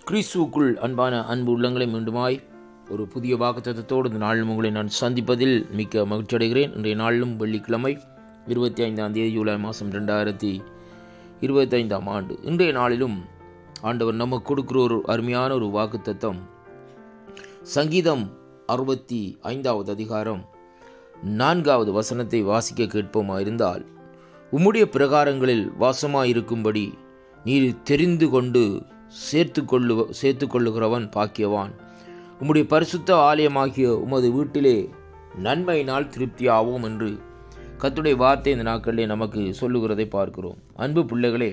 கிறிஸ்துவுக்குள் அன்பான அன்பு உள்ளங்களை மீண்டுமாய் ஒரு புதிய வாக்குத்தத்தத்தோடு இந்த நாளிலும் உங்களை நான் சந்திப்பதில் மிக்க மகிழ்ச்சி அடைகிறேன். இன்றைய நாளிலும் வெள்ளிக்கிழமை 25 ஜூலை மாதம் 2025 ஆண்டு. இன்றைய நாளிலும் ஆண்டவர் நமக்கு கொடுக்குற ஒரு அருமையான ஒரு வாக்குத்தத்தம் சங்கீதம் 65 அதிகாரம் 4 வசனத்தை வாசிக்க கேட்போமாயிருந்தால், உம்முடைய பிரகாரங்களில் வாசமாயிருக்கும்படி நீர் தெரிந்து கொண்டு சேர்த்து கொள்ளுகிறவன் பாக்கியவான். உம்முடைய பரிசுத்த ஆலயமாகிய உமது வீட்டிலே நன்மையினால் திருப்தியாவோம் என்று கர்த்தருடைய வார்த்தை இந்த நாட்களிலே நமக்கு சொல்லுகிறதை பார்க்கிறோம். அன்பு பிள்ளைகளே,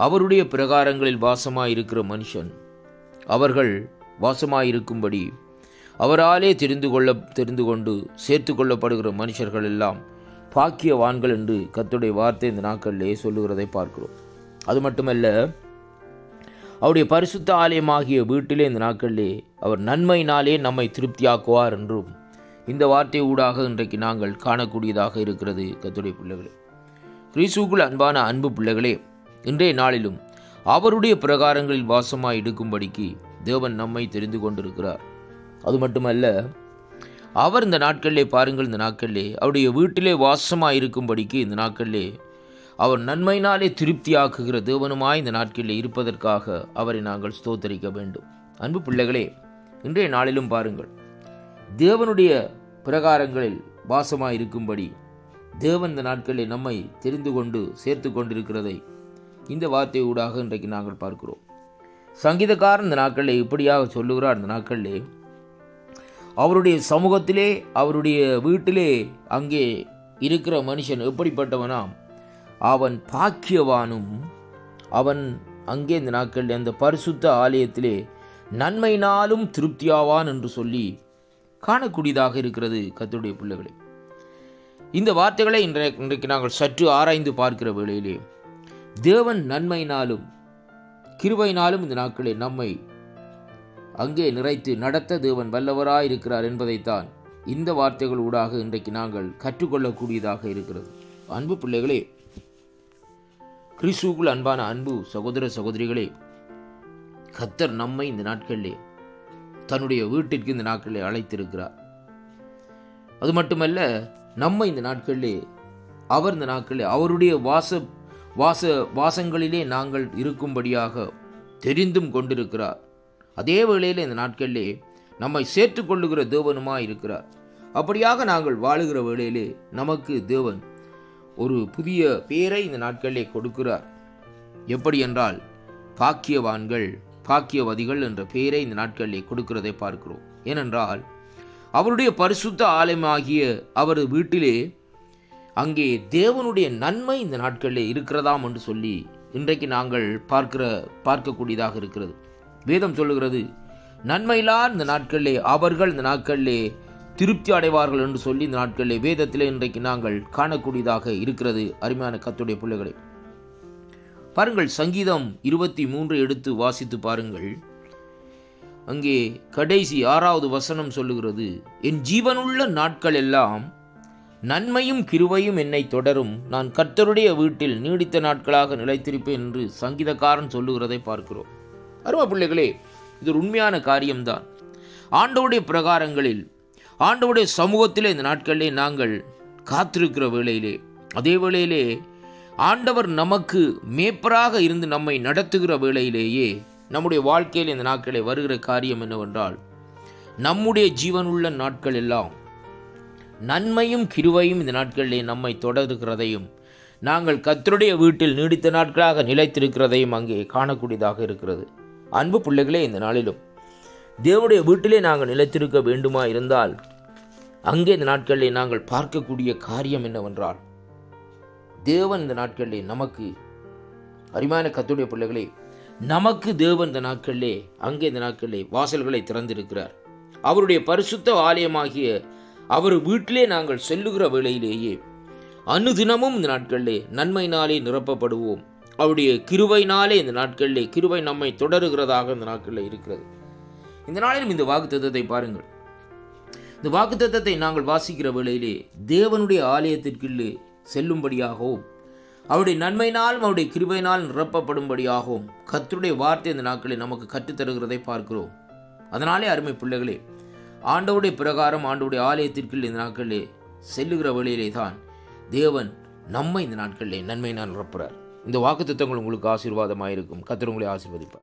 அவருடைய பிரகாரங்களில் வாசமாயிருக்கிற மனுஷன், அவர்கள் வாசமாயிருக்கும்படி அவராலே தெரிந்து கொண்டு சேர்த்து கொள்ளப்படுகிற மனுஷர்கள் எல்லாம் பாக்கியவான்கள் என்று கர்த்தருடைய வார்த்தை இந்த நாட்களிலே சொல்லுகிறதை பார்க்கிறோம். அது மட்டுமல்ல, அவருடைய பரிசுத்த ஆலயமாகிய வீட்டிலே இந்த நாட்களிலே அவர் நன்மையினாலே நம்மை திருப்தியாக்குவார் என்றும் இந்த வார்த்தை ஊடாக இன்றைக்கு நாங்கள் காணக்கூடியதாக இருக்கிறது. கர்த்தருடைய பிள்ளைகளே, கிறிஸ்துவுக்குள் அன்பான அன்பு பிள்ளைகளே, இன்றைய நாளிலும் அவருடைய பிரகாரங்களில் வாசமாய் இருக்கும்படிக்கு தேவன் நம்மை தெரிந்து கொண்டிருக்கிறார். அது மட்டுமல்ல, அவர் இந்த நாட்களிலே பாருங்கள், இந்த நாட்களிலே அவருடைய வீட்டிலே வாசமாய் இருக்கும்படிக்கு இந்த நாட்களிலே அவர் நன்மையினாலே திருப்தியாக்குகிற தேவனுமாய் இந்த நாட்களில் இருப்பதற்காக அவரை நாங்கள் ஸ்தோத்தரிக்க வேண்டும். அன்பு பிள்ளைகளே, இன்றைய நாளிலும் பாருங்கள், தேவனுடைய பிரகாரங்களில் வாசமாய் இருக்கும்படி தேவன் இந்த நாட்களில் நம்மை தெரிந்து கொண்டு சேர்த்து கொண்டிருக்கிறதை இந்த வார்த்தை ஊடாக இன்றைக்கு நாங்கள் பார்க்கிறோம். சங்கீதக்காரன் இந்த நாட்களில் இப்படியாக சொல்லுகிறார். இந்த நாட்களிலே அவருடைய சமூகத்திலே, அவருடைய வீட்டிலே அங்கே இருக்கிற மனுஷன் எப்படிப்பட்டவனாம்? அவன் பாக்கியவானும், அவன் அங்கே இந்த நாட்களில் அந்த பரிசுத்த ஆலயத்திலே நன்மையினாலும் திருப்தியாவான் என்று சொல்லி காணக்கூடியதாக இருக்கிறது. கர்த்தருடைய பிள்ளைகளே, இந்த வார்த்தைகளை இன்றைக்கு நாங்கள் சற்று ஆராய்ந்து பார்க்கிற வேளையிலே, தேவன் நன்மையினாலும் கிருபையினாலும் இந்த நாட்களில் நம்மை அங்கே நிறைத்து நடத்த தேவன் வல்லவராயிருக்கிறார் என்பதைத்தான் இந்த வார்த்தைகள் ஊடாக இன்றைக்கு நாங்கள் கற்றுக்கொள்ளக்கூடியதாக இருக்கிறது. அன்பு பிள்ளைகளே, கிறிஸ்துவுக்குள் அன்பான அன்பு சகோதர சகோதரிகளே, கர்த்தர் நம்மை இந்த நாட்களிலே தன்னுடைய வீட்டிற்கு இந்த நாட்களிலே அழைத்திருக்கிறார். அது மட்டுமல்ல, நம்மை இந்த நாட்களிலே அவர் இந்த நாட்களிலே அவருடைய வாசங்களிலே நாங்கள் இருக்கும்படியாக தெரிந்தும் கொண்டிருக்கிறார். அதே வேளையில் இந்த நாட்களிலே நம்மை சேர்த்து கொள்ளுகிற தேவனுமாய் இருக்கிறார். அப்படியாக நாங்கள் வாழுகிற வேளையிலே நமக்கு தேவன் ஒரு புதிய பெயரை இந்த நாட்களிலே கொடுக்கிறார். எப்படி என்றால், பாக்கியவான்கள், பாக்கியவதிகள் என்ற பெயரை இந்த நாட்களிலே கொடுக்கிறதை பார்க்கிறோம். ஏனென்றால், அவருடைய பரிசுத்த ஆலயமாகிய அவர் வீட்டிலே அங்கே தேவனுடைய நன்மை இந்த நாட்களிலே இருக்கிறதாம் என்று சொல்லி இன்றைக்கு நாங்கள் பார்க்கக்கூடியதாக இருக்கிறது. வேதம் சொல்லுகிறது, நன்மையிலார் இந்த நாட்களிலே அவர்கள் இந்த நாட்களிலே திருப்தி அடைவார்கள் என்று சொல்லி இந்த நாட்களிலே வேதத்திலே இன்றைக்கு நாங்கள் காணக்கூடியதாக இருக்கிறது. அருமையான கர்த்தருடைய பிள்ளைகளே, பாருங்கள், சங்கீதம் 23 எடுத்து வாசித்து பாருங்கள். அங்கே கடைசி 6வது வசனம் சொல்லுகிறது, என் ஜீவனுள்ள நாட்கள் எல்லாம் நன்மையும் கிருபையும் என்னை தொடரும், நான் கர்த்தருடைய வீட்டில் நீடித்த நாட்களாக நிலைத்திருப்பேன் என்று சங்கீதக்காரன் சொல்லுகிறதை பார்க்கிறோம். அருமை பிள்ளைகளே, இது ஒரு உண்மையான காரியம்தான். ஆண்டவருடைய பிரகாரங்களில், ஆண்டவருடைய சமூகத்திலே இந்த நாட்களிலே நாங்கள் காத்திருக்கிற வேளையிலே, அதே வேளையிலே ஆண்டவர் நமக்கு மேய்ப்பராக இருந்து நம்மை நடத்துகிற வேளையிலேயே நம்முடைய வாழ்க்கையில் இந்த நாட்களே வருகிற காரியம் என்னவென்றால், நம்முடைய ஜீவனுள்ள நாட்கள் எல்லாம் நன்மையும் கிருபையும் இந்த நாட்களிலே நம்மை தொடர்கிறதையும், நாங்கள் கர்த்தருடைய வீட்டில் நீடித்த நாட்களாக நிலைத்திருக்கிறதையும் அங்கே காணக்கூடியதாக இருக்கிறது. அன்பு பிள்ளைகளே, இந்த நாளிலும் தேவனுடைய வீட்டிலே நாங்கள் நிலைத்திருக்க வேண்டுமா இருந்தால், அங்கே இந்த நாட்களிலே நாங்கள் பார்க்கக்கூடிய காரியம் என்னவென்றால், தேவன் இந்த நாட்களிலே நமக்கு, அருமையான கர்த்தருடைய பிள்ளைகளே, நமக்கு தேவன் இந்த நாட்களிலே அங்கே இந்த நாட்களிலே வாசல்களை திறந்திருக்கிறார். அவருடைய பரிசுத்த ஆலயமாகிய அவர் வீட்டிலே நாங்கள் செல்லுகிற வேளையிலேயே அனுதினமும் இந்த நாட்களிலே நன்மையினாலே நிரப்பப்படுவோம். அவருடைய கிருபையினாலே இந்த நாட்களிலே கிருபை நம்மை தொடருகிறதாக இந்த நாட்களில் இருக்கிறது. இந்த நாளிலும் இந்த வாக்குத்தத்தத்தை பாருங்கள். இந்த வாக்குத்தத்தத்தை நாங்கள் வாசிக்கிற வேளையிலே தேவனுடைய ஆலயத்திற்குள்ளே செல்லும்படியாகவும் அவருடைய நன்மையினாலும் அவருடைய கிருபையினால் நிரப்பப்படும்படியாகவும் கர்த்தருடைய வார்த்தை இந்த நாட்களில் நமக்கு கற்றுத்தருகிறதை பார்க்கிறோம். அதனாலே அருமை பிள்ளைகளே, ஆண்டவருடைய பிரகாரம் ஆண்டவருடைய ஆலயத்திற்கு இந்த நாட்களிலே செல்லுகிற வழியிலே தான் தேவன் நம்மை இந்த நாட்களிலே நன்மையினால் நிரப்புகிறார். இந்த வாக்குத்தத்தங்கள் உங்களுக்கு ஆசீர்வாதமாக இருக்கும். கர்த்தர் உங்களை ஆசீர்வதிப்பார்.